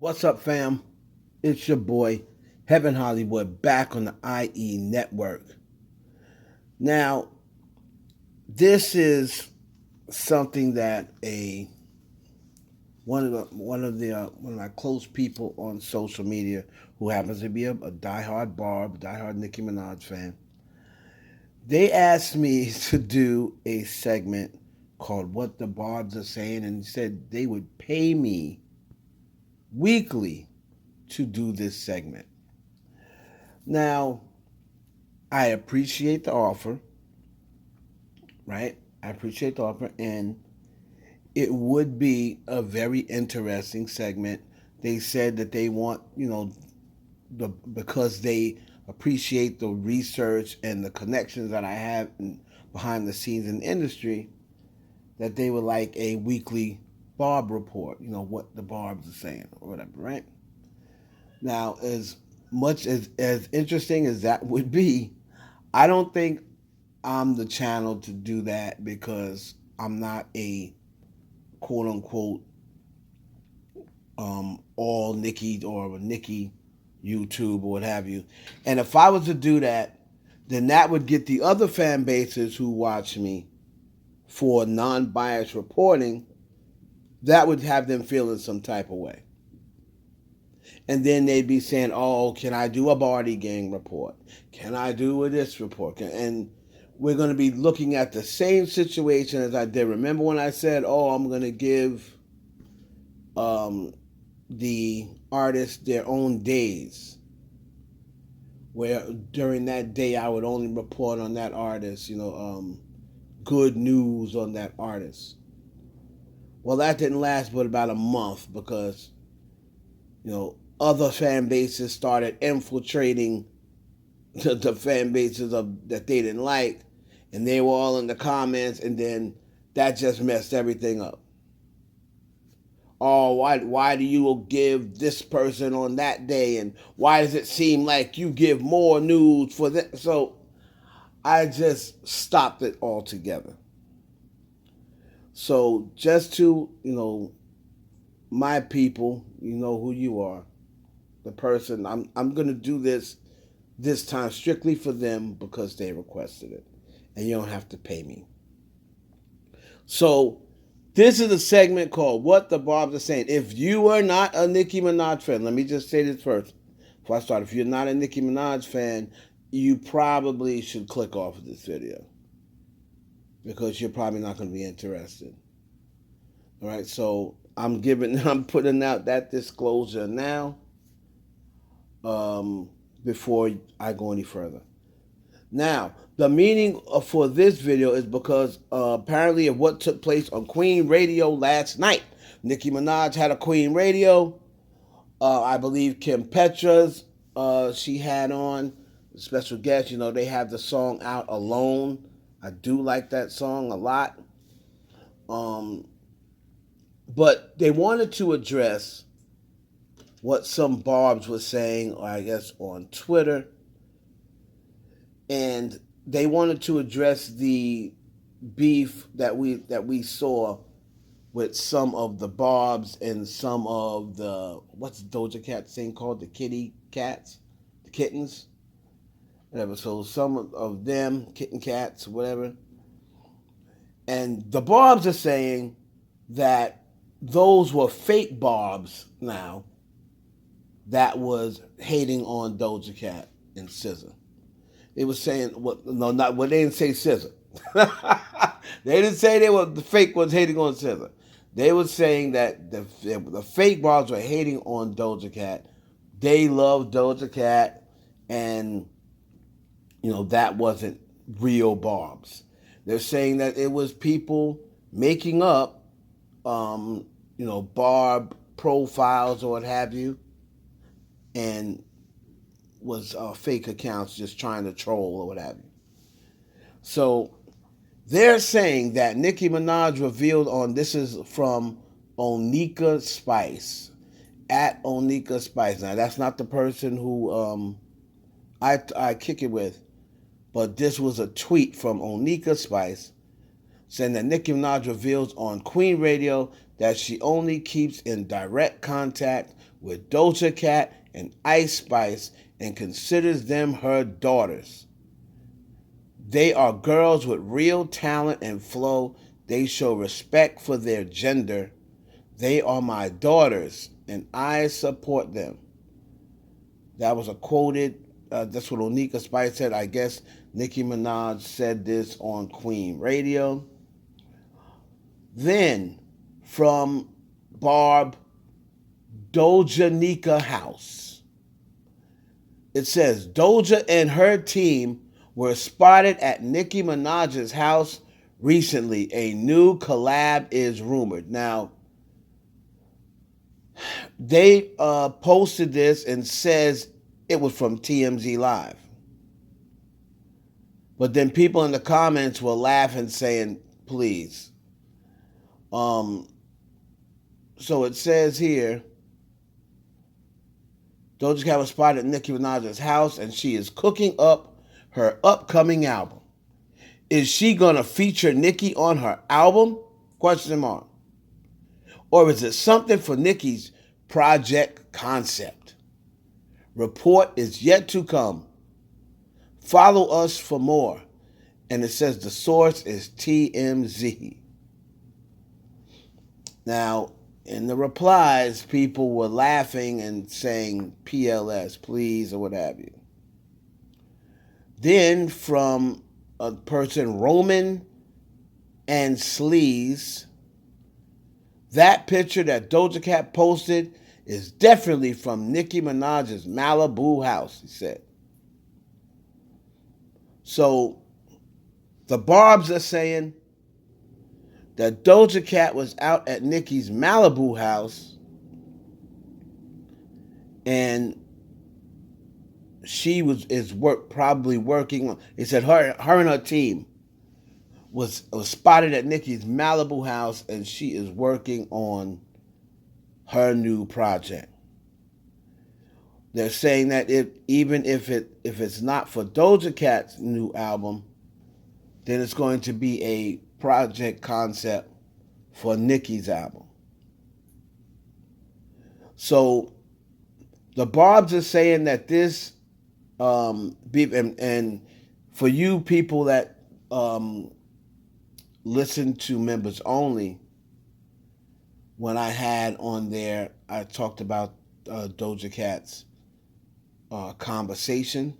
What's up, fam? It's your boy, Heaven Hollywood, back on the IE network. Now, this is something that a one of my close people on social media, who happens to be a diehard Barbz, diehard Nicki Minaj fan. They asked me to do a segment called "What the Barbz Are Saying," and said they would pay me weekly to do this segment. Now, I appreciate the offer, right? I appreciate the offer, and it would be a very interesting segment. They said that they want, because they appreciate the research and the connections that I have behind the scenes in the industry, that they would like a weekly Barb report, what the Barbs are saying or whatever, right? Now, as much as interesting as that would be, I don't think I'm the channel to do that because I'm not a quote unquote all Nicki or a Nicki YouTube or what have you. And if I was to do that, then that would get the other fan bases who watch me for non-biased reporting, that would have them feeling some type of way. And then they'd be saying, "Oh, can I do a Barty Gang report? Can I do a this report?" And we're going to be looking at the same situation as I did. Remember when I said, "Oh, I'm going to give the artists their own days," where during that day I would only report on that artist, good news on that artist. Well, that didn't last but about a month because, other fan bases started infiltrating the fan bases that they didn't like, and they were all in the comments, and then that just messed everything up. Oh, why do you give this person on that day, and why does it seem like you give more news for that? So I just stopped it altogether. So just to, my people, you know who you are, the person, I'm gonna do this time strictly for them because they requested it, and you don't have to pay me. So this is a segment called "What the Barbs Are Saying." If you are not a Nicki Minaj fan, let me just say this first before I start. If you're not a Nicki Minaj fan, you probably should click off of this video because you're probably not going to be interested. All right, so I'm putting out that disclosure now, before I go any further. Now, the meaning for this video is because apparently of what took place on Queen Radio last night. Nicki Minaj had a Queen Radio. I believe Kim Petras, she had on special guest. They have the song out, "Alone." I do like that song a lot. But they wanted to address what some Barbs was saying, or I guess on Twitter, and they wanted to address the beef that we saw with some of the Barbs and some of the, what's Doja Cat thing called, the kitty cats, the kittens, whatever. So some of them kitten cats, whatever, and the Barbs are saying that those were fake Barbs now that was hating on Doja Cat and SZA. They were saying, they didn't say SZA. They didn't say the fake ones hating on SZA. They were saying that the fake Barbs were hating on Doja Cat. They love Doja Cat, and that wasn't real Barbs. They're saying that it was people making up, Barb profiles or what have you, and was fake accounts just trying to troll or what have you. So they're saying that Nicki Minaj revealed on, this is from Onika Spice, at Onika Spice. Now, that's not the person who I kick it with, but this was a tweet from Onika Spice saying that Nicki Minaj reveals on Queen Radio that she only keeps in direct contact with Doja Cat and Ice Spice and considers them her daughters. They are girls with real talent and flow. They show respect for their gender. They are my daughters, and I support them. That was a quoted, that's what Onika Spice said. I guess Nicki Minaj said this on Queen Radio. Then, from Barb Doja Nika House, it says Doja and her team were spotted at Nicki Minaj's house recently. A new collab is rumored. Now, they posted this and says it was from TMZ Live. But then people in the comments were laughing, saying, please. So it says here, Doja Cat was spotted at Nicki Minaj's house and she is cooking up her upcoming album. Is she going to feature Nicki on her album? Question mark. Or is it something for Nicki's project concept? Report is yet to come. Follow us for more. And it says the source is TMZ. Now, in the replies, people were laughing and saying PLS, please, or what have you. Then from a person, Roman and Sleaze, that picture that Doja Cat posted is definitely from Nicki Minaj's Malibu house, he said. So the Barbz are saying that Doja Cat was out at Nicki's Malibu house and she probably working. It said her and her team was spotted at Nicki's Malibu house and she is working on her new project. They're saying that even if it's not for Doja Cat's new album, then it's going to be a project concept for Nicki's album. So the Barbz are saying that this and for you people that listen to members only, when I had on there, I talked about Doja Cat's conversation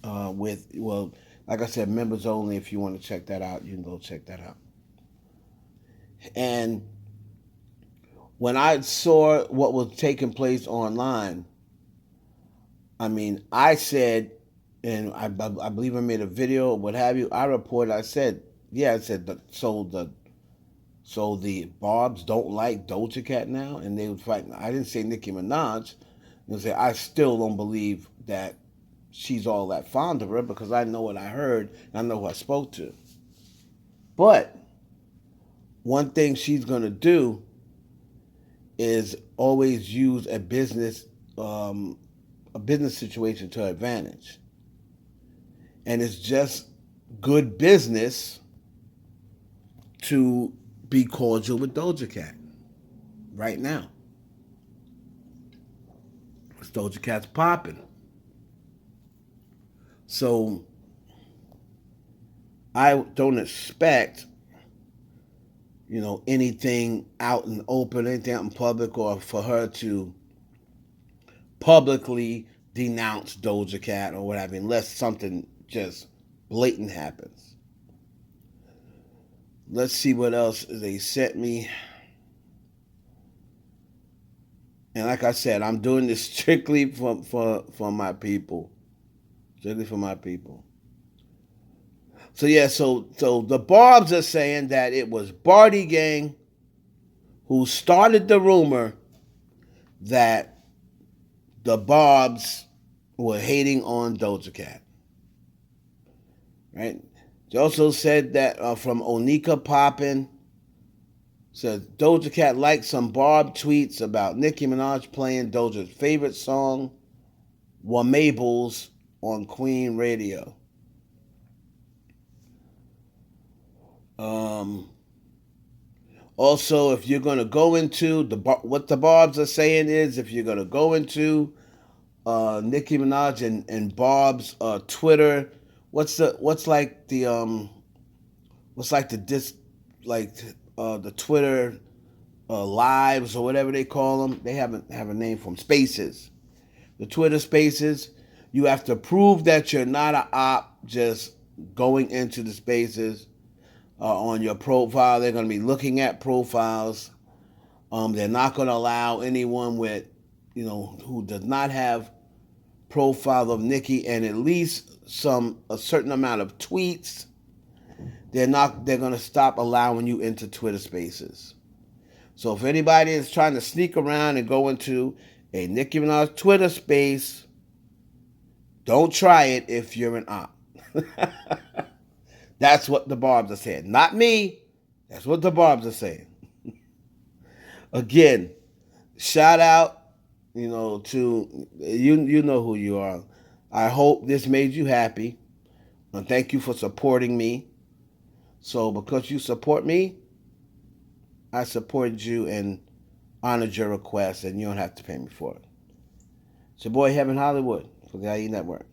with, well, like I said, members only. If you want to check that out, you can go check that out. And when I saw what was taking place online, I mean, I said, and I believe I made a video or what have you. I reported. I said, so the Barbz don't like Doja Cat now, and they would fight. I didn't say Nicki Minaj. I say I still don't believe that she's all that fond of her because I know what I heard and I know who I spoke to. But one thing she's gonna do is always use a business situation to her advantage, and it's just good business to be cordial with Doja Cat right now. Because Doja Cat's popping. So I don't expect, anything out in open, anything out in public, or for her to publicly denounce Doja Cat or whatever, unless something just blatant happens. Let's see what else they sent me. And like I said, I'm doing this strictly for my people. Strictly for my people. So yeah, so the Barbz are saying that it was Barty Gang who started the rumor that the Barbz were hating on Doja Cat. Right? They also said that from Onika Poppin, says Doja Cat liked some Barb tweets about Nicki Minaj playing Doja's favorite song, Wa Mabel's, on Queen Radio. Also, if you're going to go into what the Barbz are saying is, if you're going to go into Nicki Minaj and Barb's Twitter, what's like the dis like the Twitter lives or whatever they call them. They have a name for them. Spaces. The Twitter Spaces. You have to prove that you're not a op just going into the spaces on your profile. They're going to be looking at profiles. They're not going to allow anyone with, who does not have profile of Nicki and at least a certain amount of tweets. They're going to stop allowing you into Twitter Spaces. So if anybody is trying to sneak around and go into a Nicki Minaj Twitter space, don't try it if you're an op. That's what the Barbz are saying. Not me. That's what the Barbz are saying. Again, shout out, to you know who you are. I hope this made you happy. And thank you for supporting me. So because you support me, I supported you and honored your request, and you don't have to pay me for it. It's your boy Heaven Hollywood for the IE Network.